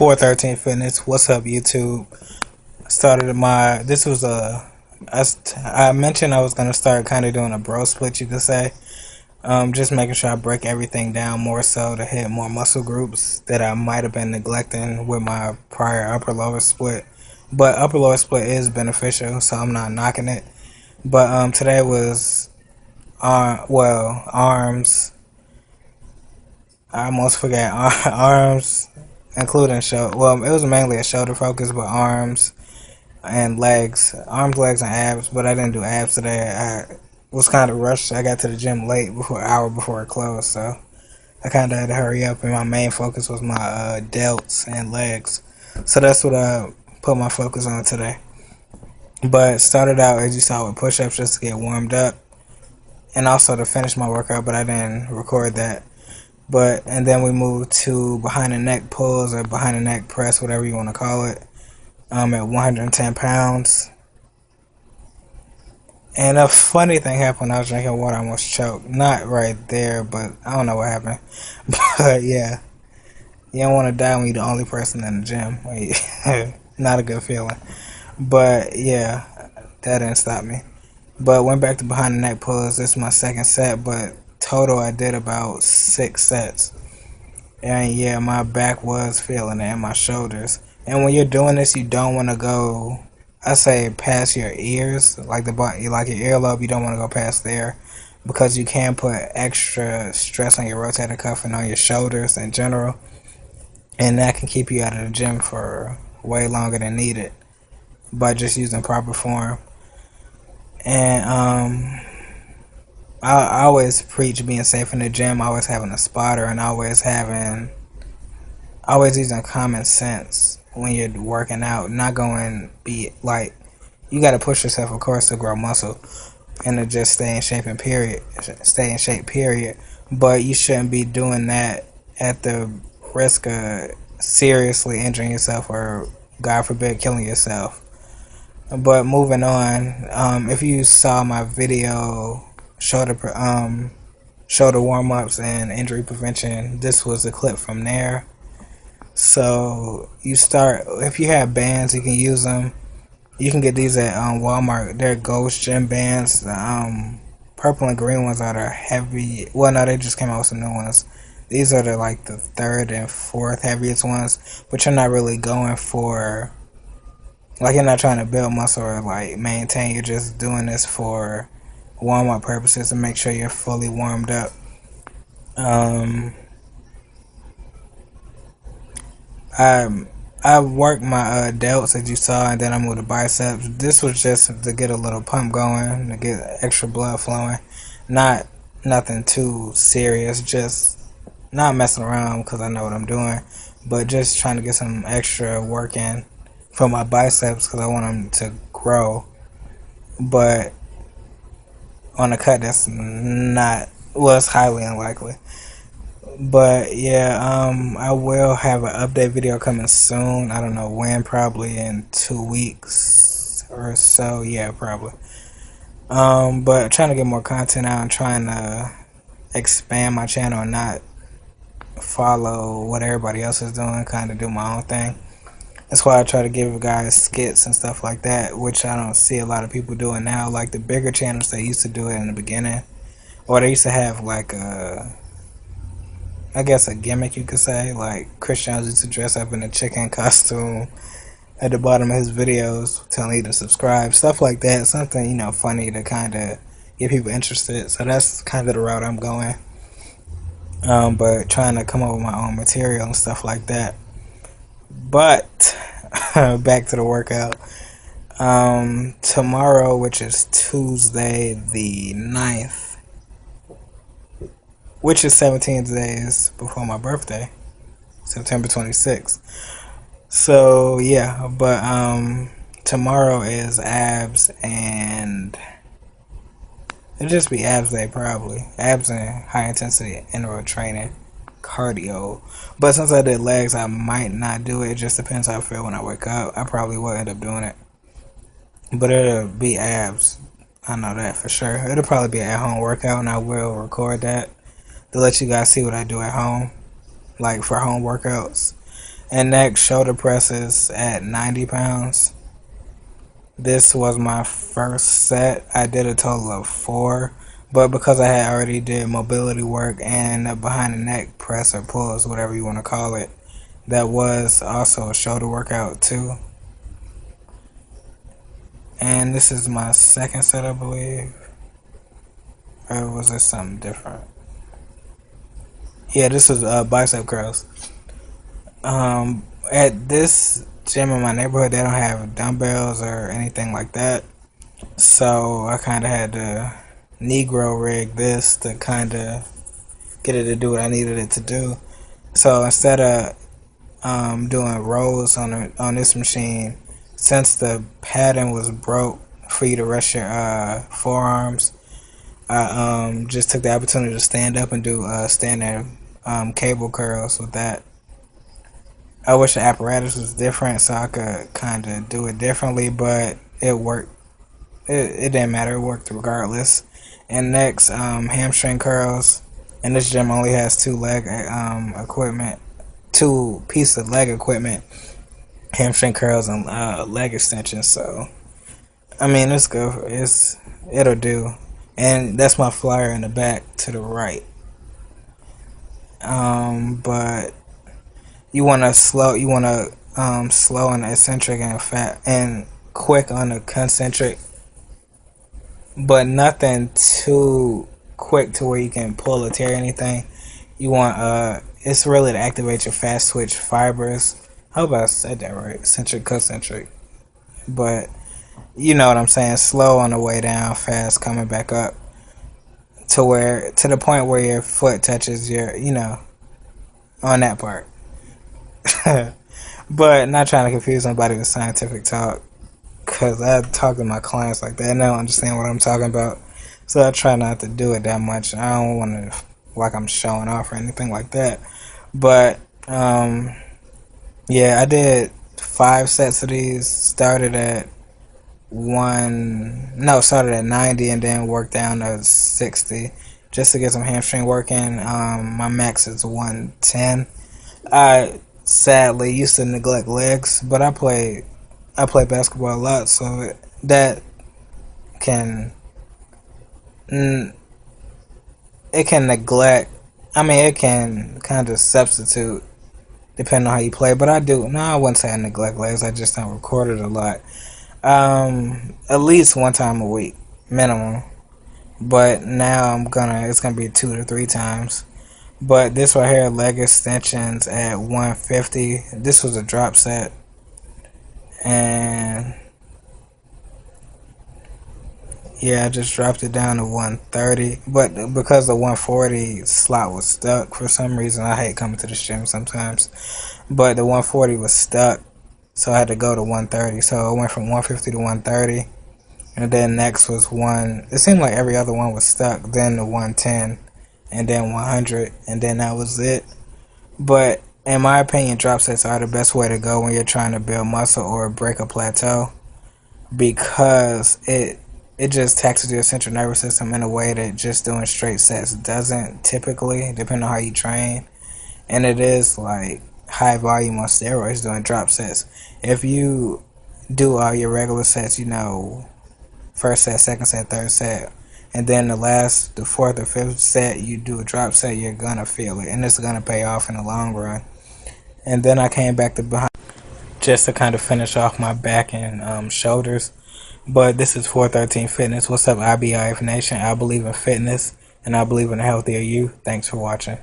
413 Fitness. What's up, YouTube? Started my. This was a. I mentioned I was gonna start kind of doing a bro split, you could say. Just making sure I break everything down more so to hit more muscle groups that I might have been neglecting with my prior upper lower split. But upper lower split is beneficial, so I'm not knocking it. But today was arms. I almost forgot arms, including shoulder. Well, it was mainly a shoulder focus, but arms and legs, arms, legs, and abs. But I didn't do abs today. I was kind of rushed. I got to the gym late, before an hour before it closed, so I kind of had to hurry up. And my main focus was my delts and legs, so that's what I put my focus on today. But started out as you saw with push-ups just to get warmed up, and also to finish my workout. But I didn't record that. And then we moved to behind the neck pulls or behind the neck press, whatever you want to call it. At 110 pounds. And a funny thing happened. I was drinking water, I almost choked. Not right there, but I don't know what happened. But yeah, you don't want to die when you're the only person in the gym. Not a good feeling. But yeah, that didn't stop me. But went back to behind the neck pulls. This is my second set, but total I did about 6 sets. And yeah, my back was feeling it and my shoulders. And when you're doing this, you don't want to go, I say, past your ears, like your earlobe. You don't want to go past there, because you can put extra stress on your rotator cuff and on your shoulders in general, and that can keep you out of the gym for way longer than needed by just using proper form. And I always preach being safe in the gym, always having a spotter, and always using common sense when you're working out. Not going be like, you got to push yourself, of course, to grow muscle and to just stay in shape and period. Stay in shape, period. But you shouldn't be doing that at the risk of seriously injuring yourself or, God forbid, killing yourself. But moving on, if you saw my video shoulder warm-ups and injury prevention, this was a clip from there. So you start, if you have bands, you can use them. You can get these at Walmart. They're Ghost Gym bands. The purple and green ones are the heavy. Well, no, they just came out with some new ones. These are the third and fourth heaviest ones, but you're not really going for, like, you're not trying to build muscle or like maintain. You're just doing this for warm-up purposes to make sure you're fully warmed up. I worked my delts, as you saw, and then I moved to biceps. This was just to get a little pump going, to get extra blood flowing. Not nothing too serious, just not messing around because I know what I'm doing, but just trying to get some extra work in for my biceps because I want them to grow. But on a cut, that's not, well, it's highly unlikely. But yeah, I will have an update video coming soon. I don't know when, probably in 2 weeks or so. Yeah, probably. But trying to get more content out and trying to expand my channel and not follow what everybody else is doing. Kind of do my own thing. That's why I try to give guys skits and stuff like that, which I don't see a lot of people doing now. Like the bigger channels, they used to do it in the beginning, or they used to have like I guess a gimmick, you could say. Like Chris Jones used to dress up in a chicken costume at the bottom of his videos, telling you to subscribe, stuff like that. Something, funny to kind of get people interested. So that's kind of the route I'm going. But trying to come up with my own material and stuff like that. But back to the workout. Tomorrow, which is Tuesday the 9th, which is 17 days before my birthday, September 26th. So yeah, but tomorrow is abs, and it'll just be abs day, probably. Abs and high intensity interval training, cardio. But since I did legs, I might not do it. It just depends how I feel when I wake up. I probably will end up doing it. But it'll be abs. I know that for sure. It'll probably be an at-home workout, and I will record that to let you guys see what I do at home, like for home workouts. And next, shoulder presses at 90 pounds. This was my first set. I did a total of 4, but because I had already did mobility work and a behind the neck press or pulls, whatever you want to call it, that was also a shoulder workout too. And this is my second set, I believe. Or was this something different? Yeah, this is bicep curls. At this gym in my neighborhood, they don't have dumbbells or anything like that. So I kind of had to Negro rig this to kind of get it to do what I needed it to do. So instead of doing rows on this machine, since the pattern was broke for you to rest your forearms, I just took the opportunity to stand up and do standard cable curls with that. I wish the apparatus was different so I could kind of do it differently, but it worked. It didn't matter. It worked regardless. And next, hamstring curls. And this gym only has two leg equipment, two pieces of leg equipment, hamstring curls and leg extensions. So I mean, it's good. It'll do. And that's my flyer in the back to the right. But you want to slow. You want to slow on the eccentric and fat and quick on the concentric, but nothing too quick to where you can pull or tear anything. You want it's really to activate your fast twitch fibers. I hope I said that right. Centric, concentric. But you know what I'm saying. Slow on the way down, fast coming back up to the point where your foot touches your, on that part. But not trying to confuse somebody with scientific talk, because I talk to my clients like that and they don't understand what I'm talking about. So I try not to do it that much. I don't want to like I'm showing off or anything like that. But yeah, I did 5 sets of these. Started at 90 and then worked down to 60 just to get some hamstring work in. My max is 110. I sadly used to neglect legs, but I play basketball a lot, so that can it can neglect. I mean, it can kind of substitute depending on how you play. But I do. No, I wouldn't say I neglect legs. I just don't record it a lot. At least one time a week, minimum. But now it's gonna be 2 to 3 times. But this right here, leg extensions at 150. This was a drop set, and yeah, I just dropped it down to 130. But because the 140 slot was stuck for some reason, I hate coming to the gym sometimes. But the 140 was stuck, so I had to go to 130. So I went from 150 to 130, and then next was one. It seemed like every other one was stuck. Then the 110, and then 100, and then that was it. But in my opinion, drop sets are the best way to go when you're trying to build muscle or break a plateau, because it just taxes your central nervous system in a way that just doing straight sets doesn't typically, depending on how you train. And it is like high volume on steroids doing drop sets. If you do all your regular sets, first set, second set, third set, and then the fourth or fifth set, you do a drop set, you're gonna feel it, and it's gonna pay off in the long run. And then I came back to behind just to kind of finish off my back and shoulders. But this is 413 Fitness. What's up, IBIF Nation? I believe in fitness, and I believe in a healthier you. Thanks for watching.